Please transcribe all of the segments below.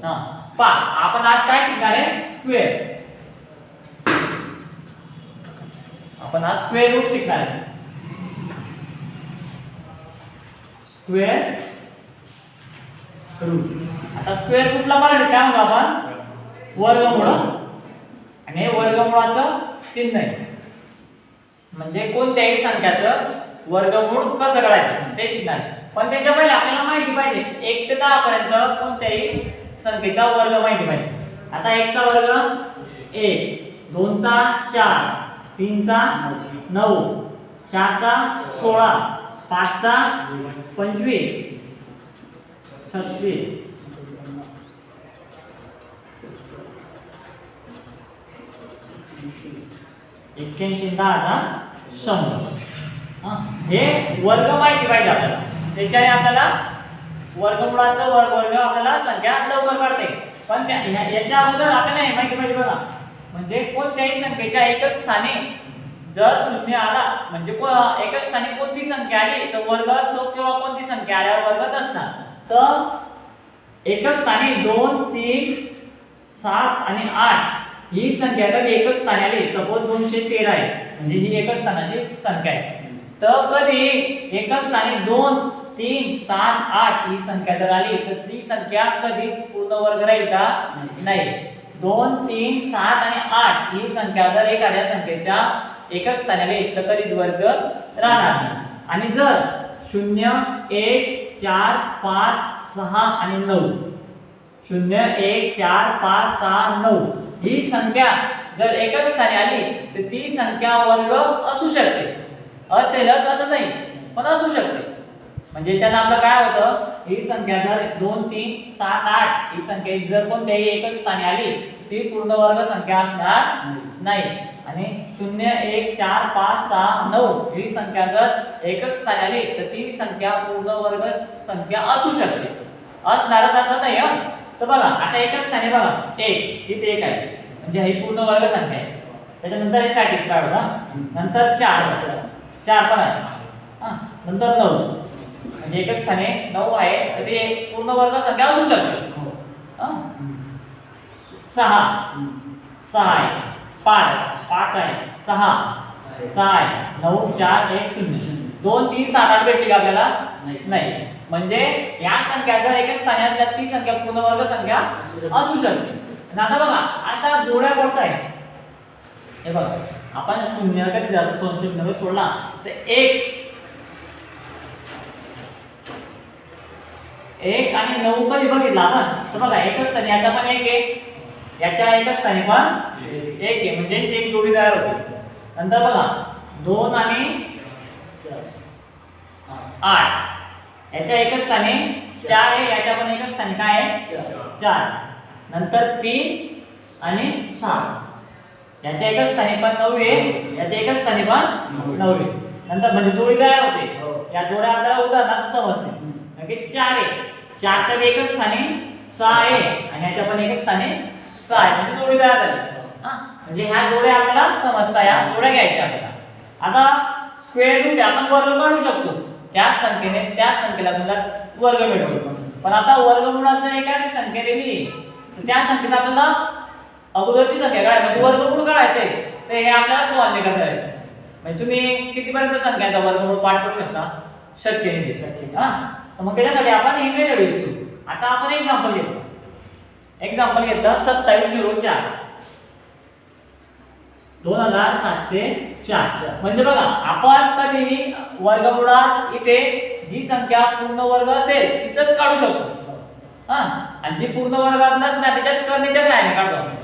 हा पा आपण आज काय शिकणार आहे स्क्वेअर. आपण आज स्क्वेअर रूट शिकणार आहे. Square root. आता स्क्वेअर रूटला मराठीत काय म्हणतो आपण वर्गमूळ. आणि वर्गमूळाचं चिन्ह आहे म्हणजे कोणत्याही संख्याचं वर्गमूळ कसं काढायचं ते शिकणार. पण त्याच्या पहिले आपल्याला माहिती पाहिजे 1 ते 10 पर्यंत कोणत्याही संख्येचा वर्ग माहिती पाहिजे. आता 1 चा वर्ग 1, 2 चा 4, 3 चा 9, 4 चा 16, 5 चा 25, 26, 81, 10 100. हे वर्ग माहिती पाहिजे आपल्याला. त्याच्याने आपल्याला वर्गमूळाचं वर्ग आपल्याला संख्या लवकर काढते. पण याच्या अगोदर आपल्याला हे माहिती पाहिजे बघा म्हणजे कोणत्याही संख्येच्या एकच स्थानी जर शून्य आला म्हणजे एकच स्थानी कोणती संख्या आली तर वर्ग असतो किंवा कोणती संख्या आल्यावर वर्ग नसणार. तर एकच स्थानी 2, 3, 7 आणि 8 ही संख्या कधी एकच स्थानी आली सपोज 213 आहे म्हणजे ही एकच स्थानाची संख्या आहे. तर कधी एकच स्थानी 2, 3, 7, 8 ही संख्या जर आली तर ती संख्या कधीच पूर्ण वर्ग राहील का नाही. 2, 3, 7 आणि 8 ही संख्या जर एखाद्या संख्येच्या एकच स्थानी आली तर कधीच वर्ग राहणार नाही. आणि जर 0, 1, 4, 5, 6 आणि 9 0, 1, 4, 5, 6, 9 ही संख्या जर एकच स्थानी आली तर ती संख्या वर्ग असू शकते. असेलच असं नाही पण असू शकते. म्हणजे याच्यानं आपलं काय होतं ही संख्या जर 2, 3, 7, 8 ही संख्या जर कोणत्याही एकच स्थानी आली ती पूर्ण वर्ग संख्या असणार नाही. आणि 0, 1, 4, 5, 6, 9 ही संख्या जर एकच स्थानी आली तर ती संख्या पूर्ण वर्ग संख्या असू शकते. असणारच असं नाही. तर बघा आता एकच स्थानी बघा 1 इथे 1 आहे म्हणजे ही पूर्ण वर्ग संख्या आहे. त्याच्यानंतर हे सॅटिस्फाईड होता. नंतर 4 पण आहे. नंतर 9 म्हणजे एकच स्थानी 9 आहे तर ते पूर्ण वर्ग संख्या असू शकते. 6 आहे, 5 आहे, 6 आहे, 9, 4, 1, 0. 2, 3, 7, 8 भेटली का आपल्याला नाही. म्हणजे या संख्या जर एकच स्थानी असल्या ती संख्या पूर्ण वर्ग संख्या असू शकते. आता बघा आता जोड्या कोणत्या आहेत हे बघा आपण 0 कधी जातो 0 सोडला तर 1 आणि 9 कधी बघितला आपण तर बघा एकच स्थानी याचा पण 1 आहे याच्या एकच स्थानी पण 1 आहे म्हणजे एक जोडी तयार होते. नंतर बघा 2 आणि 8 याच्या एकच स्थानी 4 आहे याच्या पण एकच स्थानी काय आहे 4. नंतर 3 आणि 7 याच्या एकच स्थानी पण 9 आहे याच्या एकच स्थानी पण 9 आहे. नंतर म्हणजे जोडी तयार होते. या जोड्या आपल्याला उदाहरणात समजते म्हणजे 4 आहे 4च्या एकच स्थानी 6 आहे आणि याच्या पण एकच स्थानी 6 आहे म्हणजे जोडी तयार झाली. म्हणजे ह्या जोड्या आपल्याला समजता या जोड्या घ्यायच्या आपल्याला. आता स्क्वेअर रूट आपण वर्ग काढू शकतो त्या संख्येने त्या संख्येला आपल्याला वर्ग मिळतो. पण आता वर्गमूळाचा एखादी संख्या दिली तर त्या संख्येत आपल्याला अगोदरची संख्या काढायची म्हणजे वर्गमूळ काढायचे तर हे आपल्याला सॉल्व्ह नाही करता येत. म्हणजे तुम्ही कितीपर्यंत संख्याचा वर्गमूळ पाठ करू शकता शक्य नाही. तर मग त्याच्यासाठी आपण हे मेथड यूज करू. आता आपण एक्झाम्पल घेतलं 2704 2704 म्हणजे बघा आपण कधी वर्गमूळात इथे जी संख्या पूर्ण वर्ग असेल तीच काढू शकतो. आणि जी पूर्ण वर्गात नसणार त्याच्यात करणीच्या सहाय्याने काढतो आपण.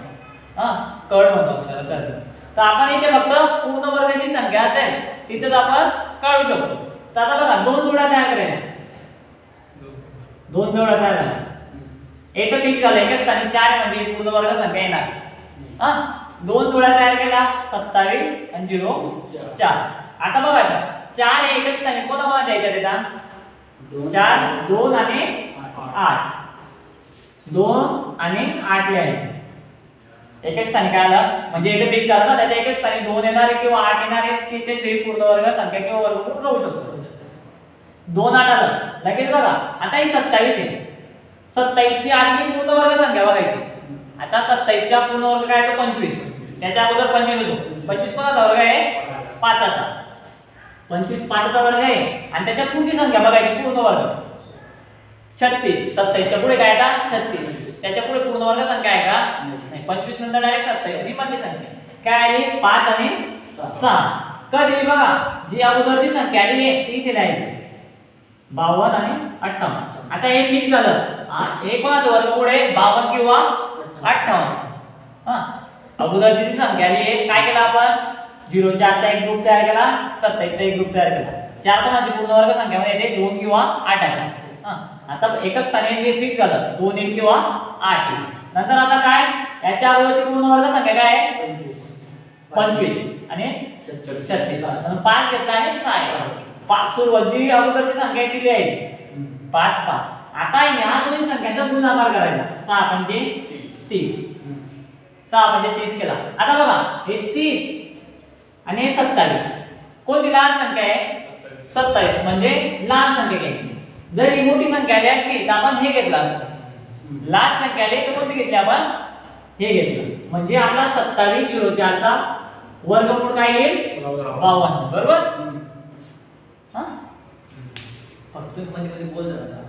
कर्ण म्हणतो आपण त्याला कर्ण. तर आपण इथे फक्त पूर्ण वर्गाची संख्या असेल तिचंच आपण काढू शकतो. तर आता बघा 2 जोड्या तयार करायच्या. 2 जोड्या तयार झाल्या. एक तर ठीक झालं एकच स्थानी 4 म्हणजे पूर्ण वर्ग संख्या येणार. 2 जोड्या तयार केल्या 27 आणि 0 4. आता बघा 4 हे एकच स्थानी कोणा द्यायच्या देता 4 2 आणि 8 2 आणि 8 लिहायचे. एकच स्थानी काय आलं म्हणजे इथे ठीक झालं ना त्याच्या एकच स्थानी 2 येणार किंवा 8 येणार तिचे जे पूर्ण वर्ग संख्या किंवा वर्गमूळ राहू शकतो. 2 8 आलं लगेच बघा आता ही 27 आहे 27 ची आधी पूर्ण वर्ग संख्या बघायची. आता 27 चा पूर्ण वर्ग काय तो 25. त्याच्या अगोदर 25 होतो. 25 कोणाचा वर्ग आहे? 5चा. 25 5चा वर्ग आहे आणि त्याच्या पुढची संख्या बघायची पूर्ण वर्ग 36. 27 च्या पुढे काय आता 36. त्याच्या पुढे पूर्ण वर्ग संख्या आहे का? नाही. 25 नंतर डायरेक्ट 27 ही मधली संख्या. काय आली? 5 आणि 6. कधी बघा जी अगोदरची संख्या आली आहे ती इथे लिहायची. 52 आणि 58. आता हे फिक्स झालं. हे कोणाचं वर्ग पुढे 52 किंवा 58. हां अगोदरची जी संख्या आली आहे काय केलं आपण 0 4 चा एक ग्रुप तयार केला 27 चा एक ग्रुप तयार केला. 4 कोणाची पूर्ण वर्ग संख्यामध्ये येते 2 किंवा 8 च्या. हां आता एकच स्थानी हे फिक्स झालं 2 1 किंवा 8 1. नंतर आता काय याच्या अगोदरची पूर्ण वर्ग संख्या काय आहे 25 आणि 36. आणि 5 घेतला आणि 6 5 सुरुवातीची अगोदरची संख्या आहे ती लिहायची 5 5. आता या दोन्ही संख्यांचा गुणाकार करायचा 6 म्हणजे 30. 6 म्हणजे 30 केला. आता बघा हे 30 आणि हे 27 कोणती लहान संख्या आहे 27 म्हणजे लहान संख्या घ्यायची. जर ही मोठी संख्या आली असती तर आपण हे घेतलं असतं. लहान संख्या आली तर कोणती घेतली आपण हे घेतलं. म्हणजे आपला 27 04 चा वर्गमूळ काय येईल 52. बरोबर. हां फक्त मध्ये बोल जरा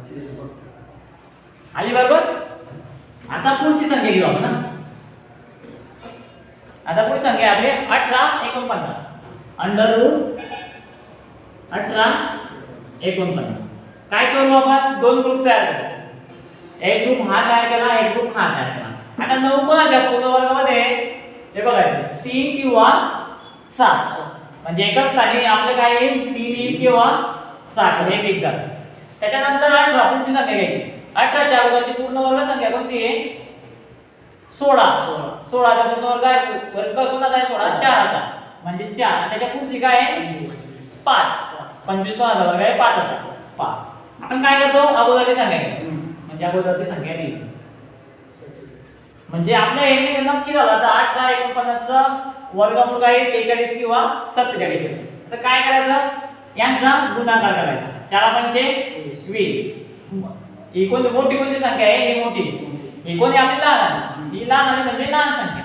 आली बरोबर. आता पुढची संख्या घेऊ आपण. आता पुढची संख्या आपली 18 49. Under root 18 49. काय करू आपण दोन ग्रुप तयार करू. एक ग्रुप हा तयार केला एक ग्रुप हा तयार केला. आता 9 कोणाच्या पूर्ण वर्गामध्ये हे बघायचं 3 किंवा 7 म्हणजे एकच स्थानी आपलं काय येईल 3 किंवा 7 हे फिक्स झालं. त्याच्यानंतर 18 पुढची संख्या घ्यायची. 18 च्या अगोदरची पूर्ण वर्ग संख्या कोणती आहे 16. 16 चा पूर्ण वर्ग आहे वर्ग कोणाचा आहे 16 4 चा म्हणजे 4 आणि त्याच्या पुढची काय आहे 5. 25 कोणाचा वर्ग आहे 5 चा 5. आपण काय करतो अगोदरची संख्या घेतो म्हणजे अगोदरची संख्या लिहितो. म्हणजे आपल्या हे नक्की झालं आता 18 49 चा वर्गमूळ काय 43 किंवा 47. तर काय करायचं यांचा गुणाकार करायचा. 4 पंचे 20. ही कोणती मोठी कोणती संख्या आहे ही मोठी. ही कोणी आपली लहान आली ही लहान आली म्हणजे लहान संख्या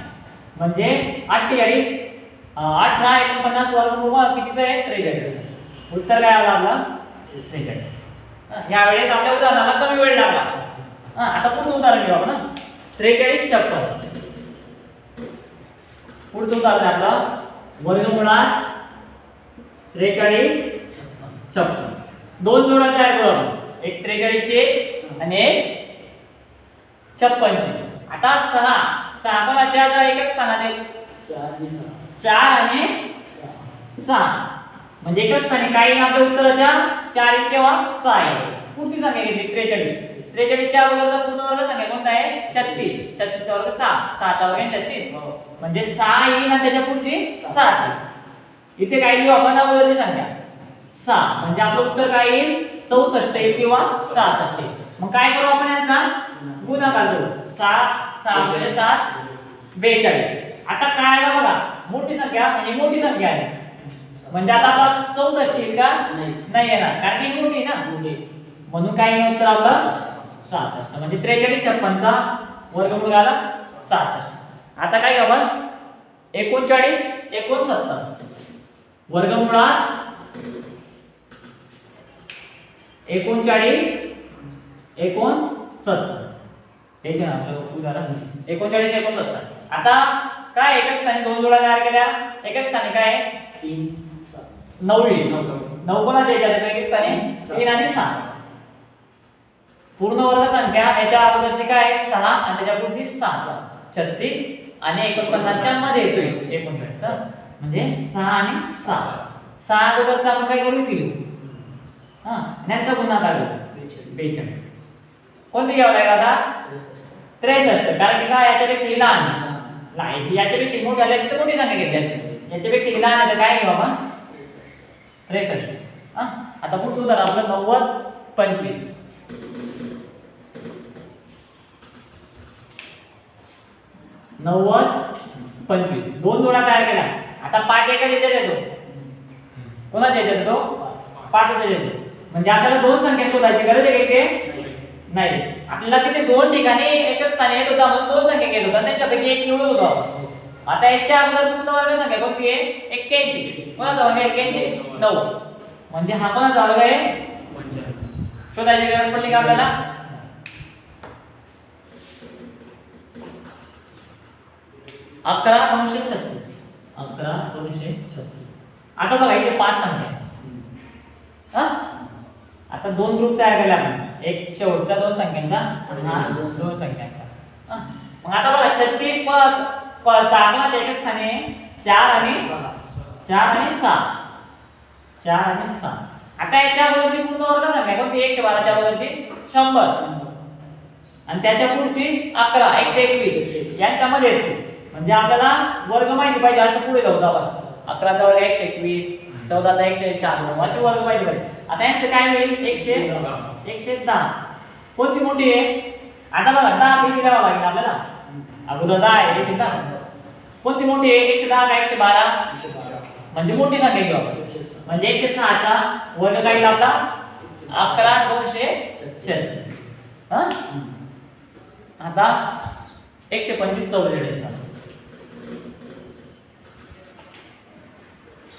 म्हणजे 48 18 49 वर्गमूळ कितीचं आहे 43. उत्तर काय आलं आपलं 43. या वेळेस आपल्या उदाहरणाला कमी वेळ लागला. आता पुढचं उदाहरण घेऊ आपण 43 56. पुढचं उदाहरण आपलं वर्गमुळात 43 56. दोन जोड्या तयार करू आपण. एक 43 ची आणि एक 56 ची. आता 6 कोणाच्या एकच स्थानात आहे 4 आणि 6 म्हणजे एकच स्थानी काय येईल आपल्या उत्तराच्या 4 किंवा 6 आहे. पुढची संख्या घेतली 43. 43 च्या अगोदरचा पूर्ण वर्ग संख्या कोणता आहे 36. 36 चा वर्ग 6. 6 चा वर्ग 36 म्हणजे 6 येईल आणि त्याच्या पुढची 7. इथे काय लिहू आपण अगोदरची संख्या 6 म्हणजे आपलं उत्तर काय येईल 64 येईल किंवा 66. मग काय करू आपण यांचा गुणाकार करू. 6 म्हणजे 7 42. आता काय आलं बघा मोठी संख्या म्हणजे मोठी संख्या आहे म्हणजे आता आपला 64 येईल का नाही येणार कारण ही मोठी ना म्हणून काय येईल उत्तर आपलं 66 म्हणजे 43 56 चा वर्गमूळ आला 66. आता काय आपण 39 69 वर्गमुळात 39 69 हे जे आपलं उदाहरण 39 69. आता काय एकच स्थानी दोन जोड्या तयार केल्या एकच स्थानी काय 3 9 येईल 9 कोणाच्या याच्यात एकच स्थानी 3 आणि 6. पूर्ण वर्ग संख्या याच्या अगोदरची काय आहे 6 आणि त्याच्या पुढची 6 36 आणि 49 च्या मध्ये येतोय 39 म्हणजे 6 आणि 6. 6 अगोदरचा आपण काय करू लिहू यांचा गुणाकार करू 42. कोणती घ्यावं लागेल आता 63 कारण की काय याच्यापेक्षा लहान नाही याच्यापेक्षा मोठी आली तर मोठी संख्या घेतली असते याच्यापेक्षा लहान आहे तर काय घेऊ आपण 63. आता पुढचं उदाहरण आपलं 90 25. 90 25 दोन जोड्या तयार केल्या. आता 5 एका याच्यात येतो कोणाच्या याच्यात येतो 5 च्या याच्यात म्हणजे आपल्याला दोन संख्या शोधायची गरज आहे की नाही. आपल्याला तिथे दोन ठिकाणी एकच स्थानी येत होता म्हणून दोन संख्या घेत होता त्यांच्यापैकी एक निवडत होतो आपण. आता याच्या अगोदर तुमचा वर्ग संख्या कोणती आहे 81. कोणाचा वर्ग 81 9 म्हणजे हा कोणाचा वर्ग आहे 95. शोधायची गरज पडली का आपल्याला? अकरा 236. आता बघा इथे 5 संख्या हा. आता दोन ग्रुप तयार केले आपण, एक शेवटचा 2 संख्यांचा आणि हा 2 संख्यांचा. मग आता बघा 36 6 कोणाच्या एकच स्थानी आहे 4 आणि 6. 4 आणि 6. आता याच्या अगोदरची पूर्ण वर्ग संख्या कोणती 112 च्या अगोदरची 100 आणि त्याच्या पुढची 11 121 यांच्यामध्ये येते. म्हणजे आपल्याला वर्ग माहिती पाहिजे असं पुढे जाऊ आपण. 11 चा वर्ग 121, 14 चा 196 असे वर्ग माहिती पाहिजे. आता यांचं काय होईल 110. कोणती मोठी आहे? आता बघा 10 किती द्यावा लागेल आपल्याला? अगोदर 10 आहे इथे 10. कोणती मोठी आहे 110 का 112? म्हणजे मोठी संख्या घेऊ आपण. म्हणजे 106 चा वर्ग काय येईल आपला 11236. हां आता 125 चौरस येतात.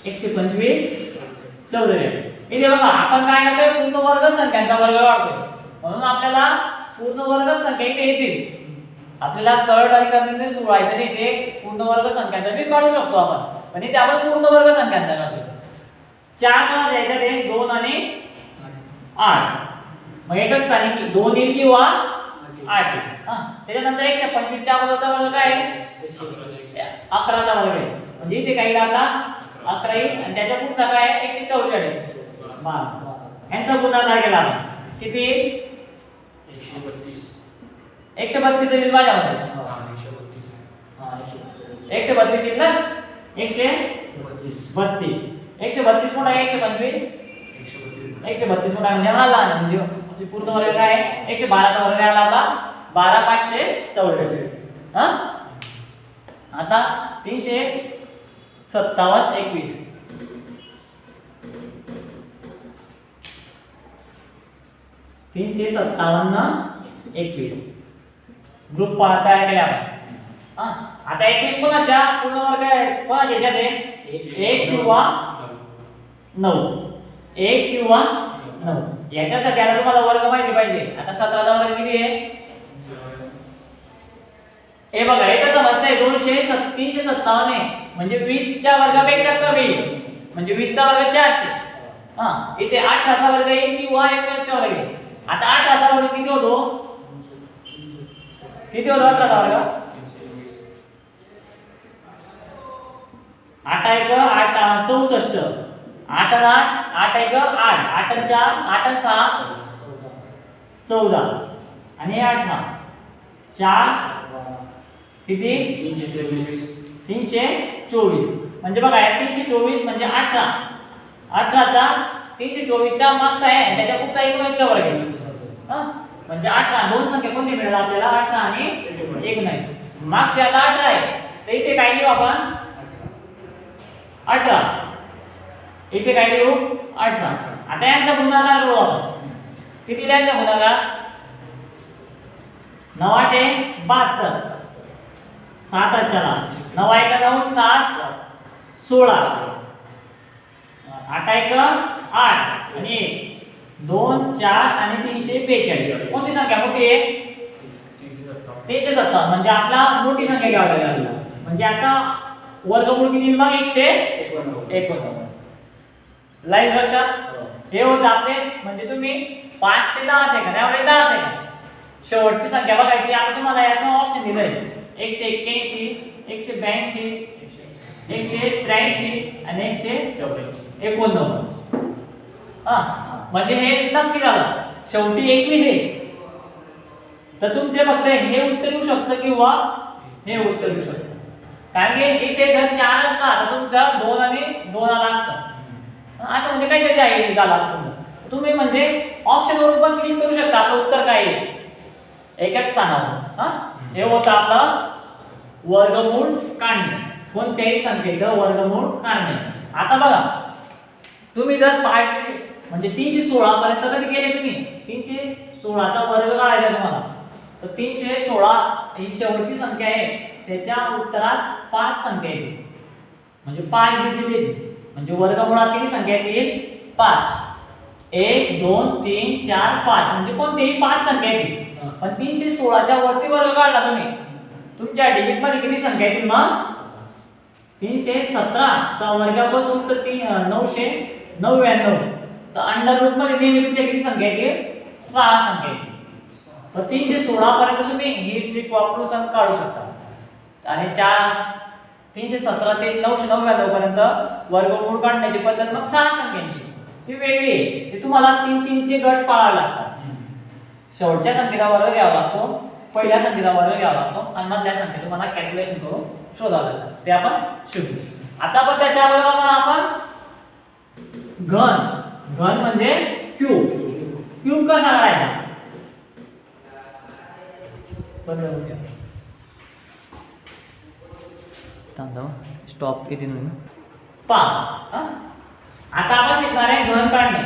125 चौरस. इथे बघा आपण काय करतोय पूर्ण वर्ग संख्यांचा वर्ग काढतोय म्हणून आपल्याला पूर्ण वर्ग संख्या इथे येतील. आपल्याला तळ आणि करणे सोडवायचं नाही, ते पूर्ण वर्ग संख्यांचा बी काढू शकतो आपण, पण इथे आपण पूर्ण वर्ग संख्यांचा काढतोय. 4 कोणाच्या याच्यात आहे 2 आणि 8. मग एकच स्थानी 2 येईल किंवा 8 येईल. त्याच्यानंतर 125 च्या अगोदरचा वर्ग काय आहे 11 चा वर्ग आहे. म्हणजे इथे काय येईल आपला 11 येईल आणि त्याच्या पुढचा काय आहे 144. यांचा गुणाकार केला आपण किती 132 येईल माझ्यामध्ये. 132 येईल ना 132. 132 मोठा आहे 125. 132 मोठा म्हणजे हा लहान म्हणजे पूर्ण वर्ग काय आहे 112 चा वर्ग आला आपला 12544. हा आता 357 21. 357 21 ग्रुप तयार केले आपण. आता 21 कोणाच्या पूर्ण वर्ग आहे कोणाच्या याच्यात आहे 1 किंवा 9. 1 किंवा 9 याच्यासाठी आता तुम्हाला वर्ग माहिती पाहिजे. आता 17 चा वर्ग किती आहे हे बघा इथं समजतंय 357 आहे म्हणजे 20 च्या वर्गापेक्षा कमी, म्हणजे 20 चा वर्ग 400. इथे 18 चा वर्ग येईल किंवा 19 चा वर्ग येईल. आता 18 चा वर्ग किती होतो 18 चा वर्ग 8 1 8 64. 8 8 1 8 8 4 8 6 14 आणि 18 4 किती 324. म्हणजे बघा 324 म्हणजे 18 चा 324 चा मागचा आहे आणि त्याच्या पुढचा 19 चा वर्ग आहे. म्हणजे 18 दोन संख्या कोणती मिळेल आपल्याला 18 आणि 19. मागच्या 18 आहे तर इथे काय लिहू आपण 18. इथे काय लिहू 18. आता यांचा गुणाकार करू आपण. किती यांचा गुणाकार 9 8 72. 7 8 9 1 9 7 16. 8 1 8 आणि 2 4 आणि 342. कोणती संख्या मोठी आहे 357. म्हणजे आपला मोठी संख्या घ्यावी लागेल आपल्याला. म्हणजे आता वर्गमूळ किती मग 189. लाईन लक्षात हे होतं आपले. म्हणजे तुम्ही 5 ते 10 सेकंद यामध्ये 10 सेकंद शेवटची संख्या बघायची. आता तुम्हाला याचं ऑप्शन दिलंय 181 182 183 आणि 189. म्हणजे हे नक्की झालं शेवटी 21 आहे. तर तुमचे फक्त हे उत्तर येऊ शकतं किंवा हे उत्तर येऊ शकतं. कारण की इथे जर 4 असता तर तुमचा 2 आणि 2 आला असता. असं म्हणजे काहीतरी आहे झालं असतं. तुम्ही म्हणजे ऑप्शन वरून पण क्लिक करू शकता आपलं उत्तर काय आहे एकाच स्थानावर. हे होतं आपलं वर्गमूळ काढणे. कोणत्याही संख्येचं वर्गमूळ काढणे. आता बघा तुम्ही जर पार्ट म्हणजे 316 पर्यंत कधी गेले तुम्ही 316 16चा वर्ग काढायचा तुम्हाला. तर 316 ही शेवटची संख्या आहे, त्याच्या उत्तरात 5 संख्या येतील, म्हणजे 5 डिजिट येतील. म्हणजे वर्गमुळात किती संख्या येतील? 5. 1 2 3 4 5 म्हणजे कोणतेही 5 संख्या येतील. पण 316च्या वरती वर्ग काढला तुम्ही, तुमच्या डिजिट मध्ये किती संख्या येतील मग? 317 चा वर्गापासून तर 999. तर अंडर रूट मध्ये नेहमी तुमच्या किती संख्या येतील? 6 संख्या येतील. तर 316 पर्यंत तुम्ही ही ट्रिक वापरून सम काढू शकता. आणि 317 ते 999 पर्यंत वर्गमूळ काढण्याची पद्धत मग 6 संख्यांची ती वेगळी आहे. ती तुम्हाला 3 चे गट पाळावे लागतात. शेवटच्या संख्येचा वर्ग घ्यावा लागतो, पहिल्या संख्येचा वर्ग घ्यावा लागतो आणि मधल्या संख्येचं तुम्हाला कॅल्क्युलेशन करून शोधावं लागतं. ते आपण शिकू. आता पण त्याच्या बरोबर आपण घन म्हणजे क्यूब कसा काढायचा? स्टॉप किती पा. आता आपण शिकणार आहे घन काढणे.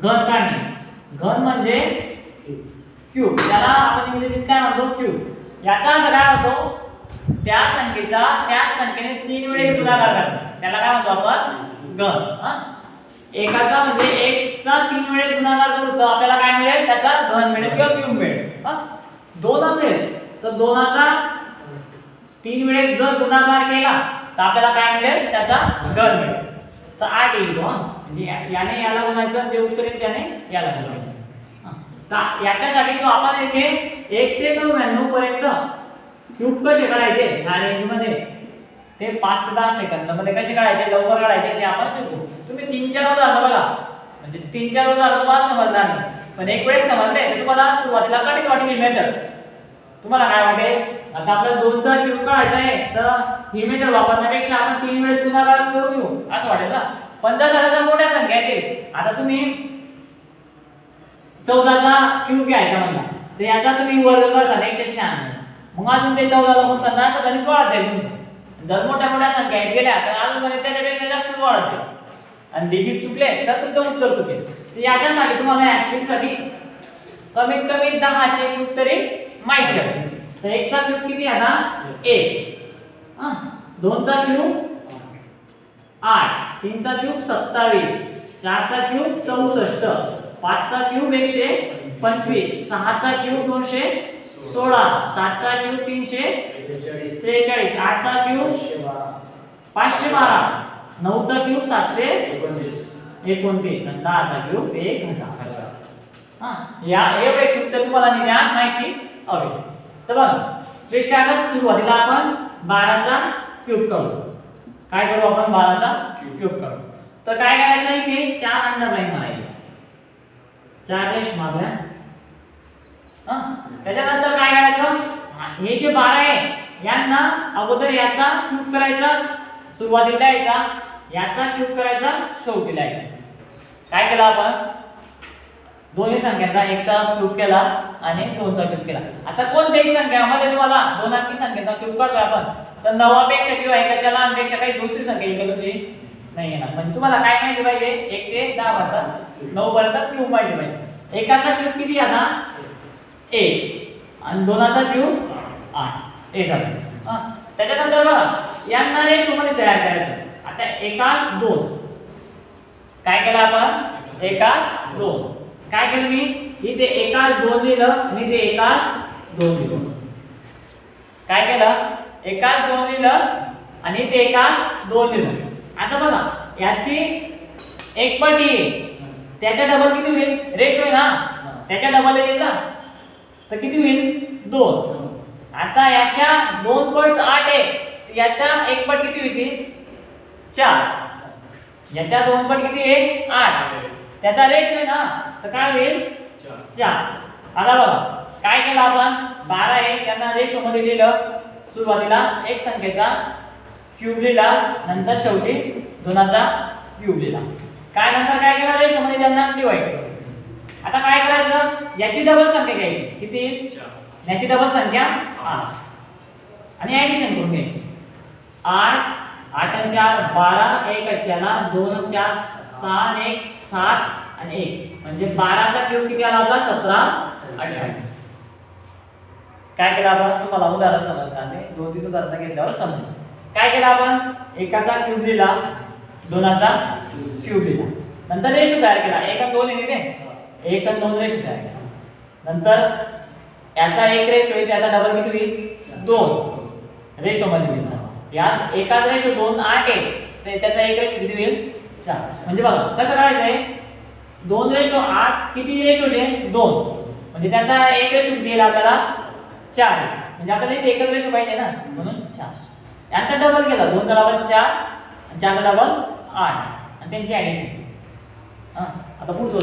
घन काढणे. घन म्हणजे क्यूब, त्याला आपण इंग्रजीत काय म्हणतो? क्यूब. याचा अर्थ काय होतो? त्या संख्येचा त्या संख्येने 3 वेळेस गुणाकार करणे, त्याला काय म्हणतो आपण? घन. एकाचा म्हणजे 1 चा 3 वेळेस गुणाकार करू तर आपल्याला काय मिळेल? त्याचा घन मिळेल किंवा क्यूब मिळेल. 2 असेल तर 2चा 3 वेळेस जर गुणाकार केला तर आपल्याला काय मिळेल? त्याचा घन मिळेल. तर 8 येईल. म्हणजे याने याला गुणायचं, जे उत्तर येईल त्याने याला गुणायचं. तर याच्यासाठी जो आपण इथे 1 ते 99 पर्यंत क्यूब कसे काढायचे ह्या रेंज मध्ये, ते 5 ते 10 सेकंदामध्ये कसे काढायचे, लवकर काढायचे ते आपण शिकू. तुम्ही 3-4 उदाहरण बघा, म्हणजे 3-4 उदाहरण तुम्हाला समजणार नाही. पण एक वेळेस समजले तर तुम्हाला सुरुवातीला कठीण वाटेल मेथड. तुम्हाला काय वाटेल? आता आपल्याला 2चा क्यूब काढायचा आहे तर ही मेथड वापरण्यापेक्षा आपण 3 वेळेस गुणाकार करून घेऊ असं वाटेल ना. पण जसं मोठ्या संख्या येतील, आता तुम्ही 14चा क्यूब घ्यायचा म्हणला तर याचा तुम्ही वर्ग करता 196. मग अजून ते 14 ला गुणताना असं गणित वाढत जाईल तुमचं. जर मोठ्या संख्या येत गेल्या तर अजून गणित त्याच्यापेक्षा जास्त वाढत जाईल आणि डिजिट चुकले तर तुमचं उत्तर चुकेल. तर याच्यासाठी तुम्हाला या ट्रिकसाठी कमीत कमी 10 चे क्यूब तरी माहिती आहे. तर 1चा क्यूब किती आहे ना? 1. 2चा क्यूब 8, 3चा क्यूब 27, 4चा क्यूब 64, 5चा क्यूब 125, 6चा क्यूब 216, 7चा क्यूब 343, 8चा क्यूब 512, 9चा क्यूब 729 आणि 10चा क्यूब 1000. या एवढे क्यूब तर तुम्हाला निदान माहिती हवी. तर बघा ट्रिक काय आहे? सुरुवातीला आपण 12चा क्यूब काढू. काय करू आपण? 12चा क्यूब काढू. तर काय करायचं आहे की 4 अंडरलाईन मारायचे, 4 रेष मारल्या. त्याच्यानंतर काय करायचं? हे जे 12 आहे यांना अगोदर याचा क्यूब करायचा, सुरुवातीला यायचा, याचा क्यूब करायचा, शेवटी लिहायचा. काय केलं आपण? दोन्ही संख्यांचा 1चा क्यूब केला आणि 2चा क्यूब केला. आता कोणत्याही संख्यामध्ये तुम्हाला 2 अंकी संख्येचा क्यूब काढतोय आपण तर 9 पेक्षा किंवा 1च्या लहानपेक्षा काही दुसरी संख्या येईल तुमची नाही येणार. म्हणजे तुम्हाला काय माहिती पाहिजे? 1 ते 10 पर्यंत 9 पर्यंत क्यूब माहिती पाहिजे. एकाचा क्यूब किती आहे ना? 1 आणि 2चा क्यूब 8. हे झालं. त्याच्यानंतर बघा यांना रेशोमध्ये तयार करायचं. आता 1 2 काय केलं आपण? 1 2 काय केलं मी? इथे 1 2 लिहिलं आणि इथे 1 2 लिहिलं. काय केलं? 1 2 लिहिलं आणि इथे 1 2 लिहिलं. आता बघा याची एक पट आहे, त्याच्या डबल किती होईल? रेशो आहे ना, त्याच्या डबल येईल ना, तर किती होईल? 2. आता याच्या 2 पट 8 आहे, याच्या एक पट किती होईल? 4. याच्या 2 पट किती आहे? 8. त्याचा रेशो आहे ना, तर काय होईल? 4. आता बघा काय केलं आपण? 12 आहे त्यांना रेशो मध्ये लिहिलं. सुरुवातीला एक संख्येचा क्यूब लिहिला, नंतर शेवटी 2चा क्यूब लिहिला. काय नंतर काय केलं? रेशो मध्ये त्यांना डिवाइड केलं. आता काय करायचं? याची डबल संख्या घ्यायची. किती? 4. याची डबल संख्या 8 आणि ऍडिशन करून घ्यायची. 8 8 आणि 4 12, 1 4 2 4 6 1 7 आणि 1 म्हणजे 12चा क्यूब किती आला आपला 17 28. काय केलं आपण तुम्हाला उदाहरण समजणार नाही 2-3 उदाहरण घेतल्यावर समजेल. काय केलं आपण एकाचा क्यूब लिहिला 2चा क्यूब लिहिला नंतर रेशो तयार केला 1 आणि 2 येते 1 आणि 2 रेशो तयार केला नंतर याचा 1 रेशो आहे त्याचा डबल किती होईल 2 रेशो मध्ये मिळणार यात एका रेशो 2 8 आहे तर त्याचा 1 रेशो किती होईल 4 म्हणजे बघा कसं करायचंय 2 रेशो 8 किती रेशोचे 2 म्हणजे त्याचा 1 रेशो किती येईल आपल्याला 4 म्हणजे आपल्याला इथे एकच रेशो पाहिजे ना म्हणून 4 यांचा डबल केला 2 चा डबल 4 आणि 4 चा डबल 8 आणि त्यांची ऍडिशन आता पुढचं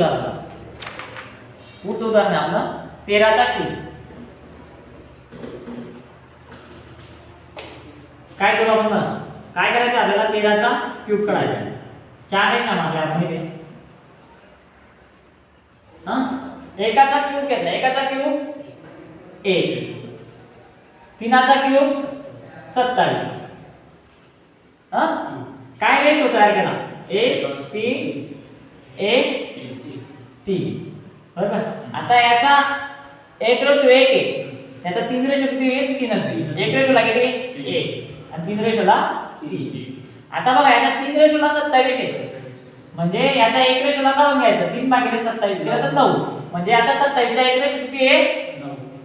उदाहरण आहे आपलं 13चा क्यूब. काय करू आपण काय करायचं आपल्याला 13चा क्यूब काढायचा 4 रेषा मारल्या आपण इथे एकाचा क्यूब घेतला एकाचा क्यूब 1 3चा क्यूब 27 काय रेशो तयार केला 1 3 1 3 बरोबर. आता याचा 1 रेशो 1 आहे त्याचा 3 रेशो किती येईल 3च येईल 1 रेशोला किती 1 आणि 3 रेशोला 3. आता बघा याचा 3 रेशोला 27 आहे म्हणजे याचा 1 रेशोला काढून घ्यायचं 3 भागिले 27 केलं तर 9 म्हणजे आता 27 चा 1 रेशो किती आहे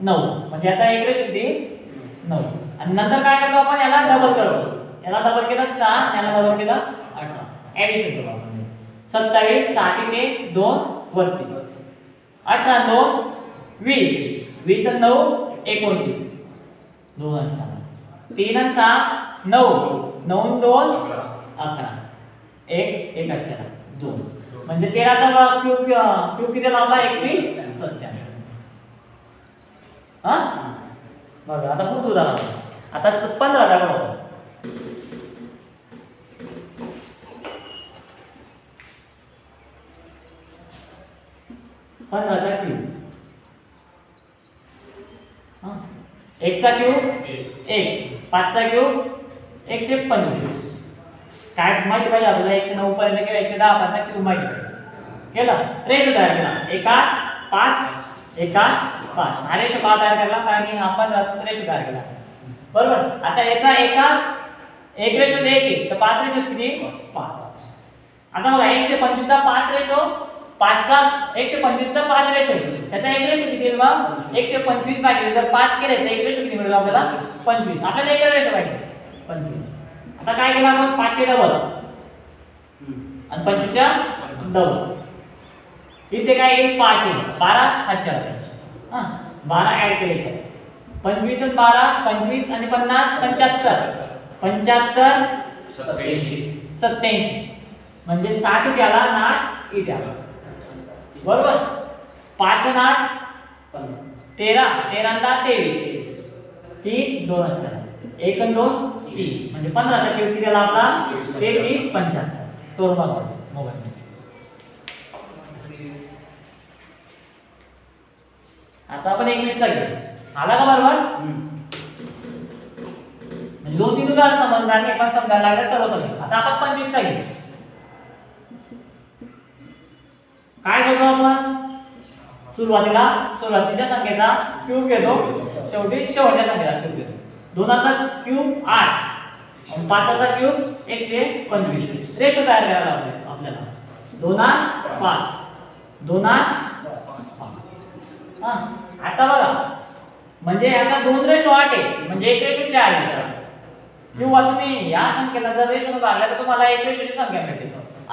9 म्हणजे याचा 1 रेशो किती 9 आणि नंतर काय करतो आपण याला डबल करतो याला डबल केलं 6 याला डबल केलं 18 ऍडिशन करू आपण 27 6 ते 2 वरती 18 2 20 20 आणि 9 29 2 आणि 4 3 आणि 6 9 9 आणि 2 11 1 1 4 2 म्हणजे 13चा क्यूब किती लावला 21 97. बघा आता पुढचं उदाहरण आता 15चा बघा 15चा क्यूब 1 चा क्यूब 1 5चा क्यूब 125 काय माहिती पाहिजे आपल्याला 1 ते 9 पर्यंत किंवा 1 ते 10 पर्यंत क्यूब माहिती पाहिजे केला रेशो तयार केला 1 5 1 5 हा रेशो का तयार केला कारण की आपण रेशो तयार केला बरोबर. आता याचा 1 रेशो 1 आहे तर 5 रेशो किती 5. आता बघा 125 चा 5 रेशो 5 चा 125 चा 5 रेशो त्याचा 1 रेशो किती येईल मग 125 भागिले जर 5 केले तर 1 रेशो किती मिळेल आपल्याला 25 आपल्याला 1 रेशो पाहिजे 25. आता काय केलं आपण 5 चे डबल आणि 25 च्या डबल इथे काय येईल 5 आहे 12 हातच्या 12 ऍड केले 25 आणि 12 25 आणि 50 75 87 म्हणजे 60 त्याला 8 इथे बरोबर 5 आणि 8 13 13 23 3 2 1 आणि 2 3 म्हणजे 15चा क्यूब किती आला आपला 23 75 तो मोबाईल आता आपण 1 मिनिटचा घेऊ आला का बरोबर म्हणजे 2-3 उदाहरण समजणार नाही पण समजायला लागलं सर्व समजेल. आता आपण 25चा घेऊ काय करतो आपण सुरुवातीच्या संख्येचा क्यूब घेतो शेवटी शेवटच्या संख्येचा क्यूब घेतो 2चा क्यूब 8 आणि 5चा क्यूब 125 रेशो तयार करायला आपल्याला 2 5 2 आता बघा म्हणजे आता 2 रेशो 8 आहे म्हणजे 1 रेशो 4 आहे किंवा तुम्ही या संख्येला जर रेशो भागला तर तुम्हाला 1 रेशोची संख्या मिळते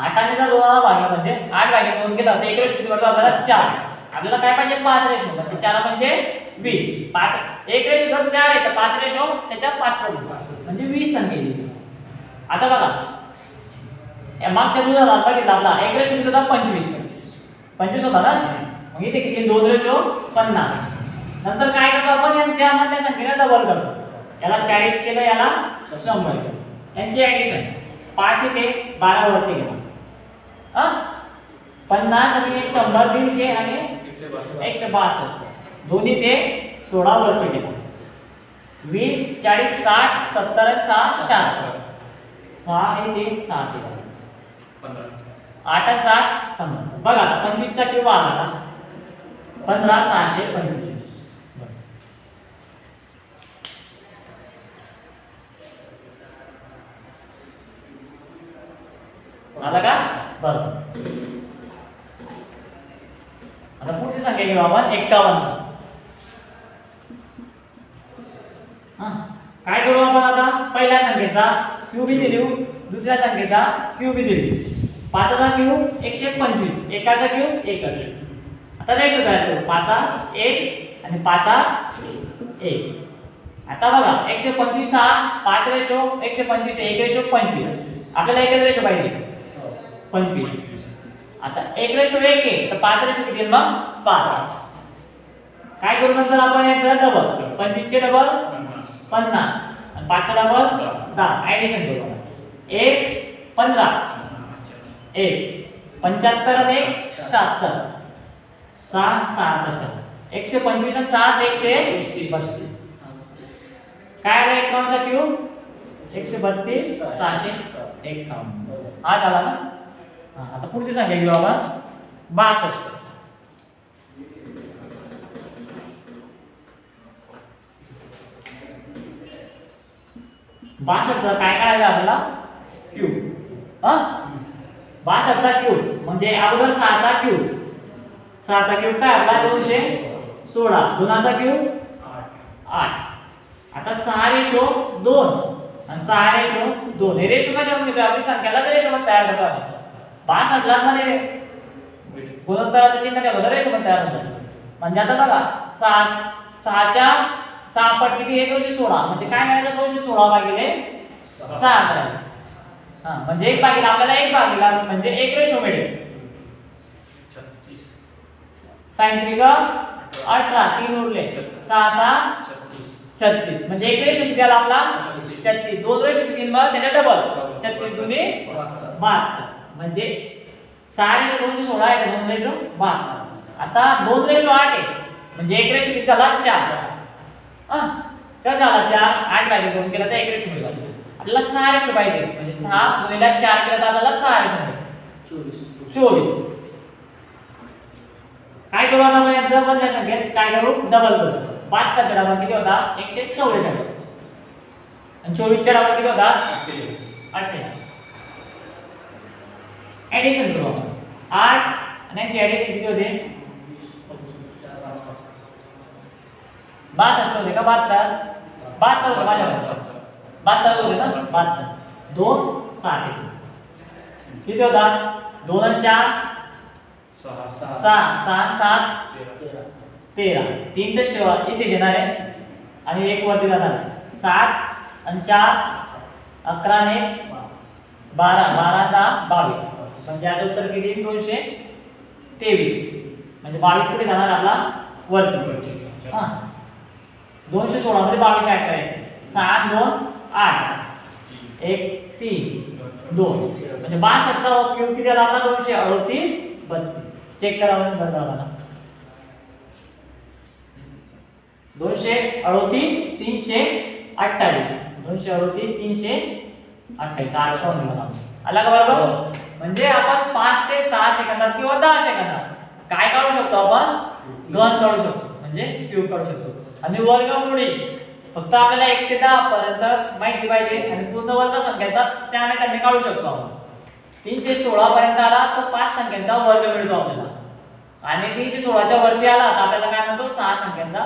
8 आणि जर 2 भागला म्हणजे 8 भागिले 2 केला तर 1 रेशो किती मिळतो आपल्याला 4. आपल्याला काय पाहिजे 5 रेशो म्हणजे 4 म्हणजे 20 5 1 रेशो जर 4 आहे तर 5 रेशो त्याच्या 5 म्हणजे 20 संख्या येईल. आता बघा या मागच्या उदाहरणात बघितला आपला 1 रेशो किती होता 25 होता ना मग इथे किती 2 रेशो 50 नंतर काय करतो आपण यांच्या मधल्या संख्येला डबल करतो याला 40 केलं याला 100 केलं यांची ऍडिशन 5 ते 12 वरती गेला 50 आणि 100 150 आणि 162 दोन्ही ते 16 वरती गेला 20 40 60 70 6 60 6 हे 6 15 8 आणि 7 15. बघा आता 25 चा क्यूब आला 15625. आला का? बरं. आता पुढची संख्या घेऊ आपण 51. काय करू आपण आता? पहिल्या संख्येचा क्यूब दिली, दुसऱ्या संख्येचा क्यूब दिली. 5 चा क्यूब 125, एकाचा क्यूब 1. आता रेशो काय करू? 5 1 आणि 5 1. आता बघा 125 हा 5 रेशो 125 1 रेशो 25. आपल्याला एकच रेशो पाहिजे 25. आता 1 रेशो 1 आहे तर 5 रेशो किती मग 5. काय करू नंतर आपण याचा डबल 25 चे डबल 50 आणि 5 चा डबल 10. ऍडिशन करू. 1 15 1 75 आणि 1 70 6 7 125 आणि 7 132. काय आला 51 चा क्यूब 132 651. हा झाला ना? आता पुढची संख्या घेऊ आपण 62. 62 चा काय काढायचं आपल्याला? क्यूब. 62 चा क्यूब म्हणजे अगोदर 6 चा क्यूब. 6 चा क्यूब काय आपला 216. 2 चा क्यूब 8. आता 6 रेशो 2 आणि 6 रेशो 2. हे रेशो कशावर घेतो? आपली संख्याला रेशो मध्ये तयार करतो आपण. 62 ला मध्ये गुणोत्तराचं चिन्ह काय होतं? रेशो मध्ये तयार होतं. म्हणजे आता बघा 6 च्या 6 पट किती आहे? 216. म्हणजे काय करायचं? 216 भागिले 6 करायचं. म्हणजे 1 भागिले आपल्याला 1 भागिले म्हणजे 1 रेशो मिळेल. 36 18 3 उरले 6 6 36. म्हणजे 1 रेशो किती आला आपला? 36. 2 रेशो किती मग त्याच्या डबल 36 दुनी 72. म्हणजे 6 रेशो 216 आहे 2 रेशो 72. आता 2 रेशो 8 आहे म्हणजे 1 रेशो किती झाला? 4. काय झाला? 4 8 भागिले 2 केला तर 1 रेशो मिळाला. आपल्याला 6 रेशो पाहिजे म्हणजे 6 गुणिले 4 केला तर आपल्याला 6 रेशो मिळेल 24. काय करू आता मग याचं बदल्या संख्येत काय करू? डबल करू. 72 चा डबल किती होता? 144. आणि 24 चा डबल किती होता? 48. ऍडिशन करू आपण. 8 आणि याची ऍडिशन किती होते? 62 होते का? 72 होते माझ्याकडे. 72 होते ना? 72 2 7 किती होता? 2 आणि 4 6 6 7 13. 3 तर शेवा इथे येणार आहे आणि 1 वरती जाणार आहे. 7 आणि 4 11 आणि 12 12 10 22. म्हणजे याचं उत्तर किती? 223. म्हणजे 22 कुठे जाणार आपला? वरती. 216 मध्ये 22 ऍड करायचे. 7 2 8 1 3 2 म्हणजे 62 चा क्यूब किती आला आपला? 238 32. चेक करा म्हणून बंद झाला. 238 328 238 328 आला का बरोबर? म्हणजे आपण 5 ते 6 सेकंदात किंवा 10 सेकंदात काय काढू शकतो? आपण घन काढू शकतो म्हणजे क्यूब काढू शकतो. आणि वर्गमूळी फक्त आपल्याला 1 ते 10 पर्यंत माहिती पाहिजे आणि पूर्ण वर्ग संख्येचा त्याने त्यांनी काढू शकतो आपण. 316 पर्यंत आला तर 5 संख्यांचा वर्ग मिळतो आपल्याला. आणि 316 च्या वरती आला तर आपल्याला काय म्हणतो? 6 संख्यांचा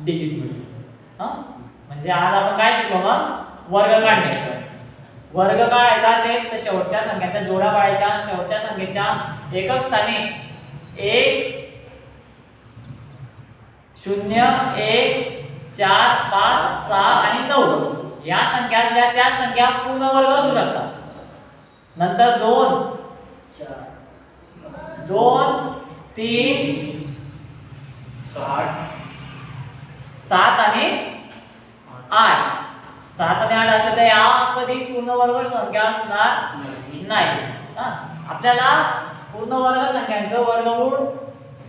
डिजिट मिळतो. म्हणजे आज आपण काय शिकलो? मग वर्ग काढणे. वर्ग काढायचा असेल तर शेवटच्या संख्यांच्या जोड्या काढायच्या. शेवटच्या संख्येच्या एकक स्थानी 1 0 1 4 5 6 आणि 9 या संख्या असल्या त्या संख्या पूर्ण वर्ग असू शकतात. नंतर 2 3 7 आणि 8 7 आणि 8 असले तर या कधीच पूर्ण वर्ग संख्या असणार नाही. आपल्याला पूर्ण वर्ग संख्यांचं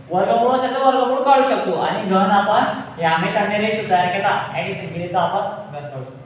वर्गमूळ असेल तर वर्गमूळ काढू शकतो. आणि घन आपण या आम्ही रेशो तयार केला ऍडिशन केली तर आपण घन काढू शकतो.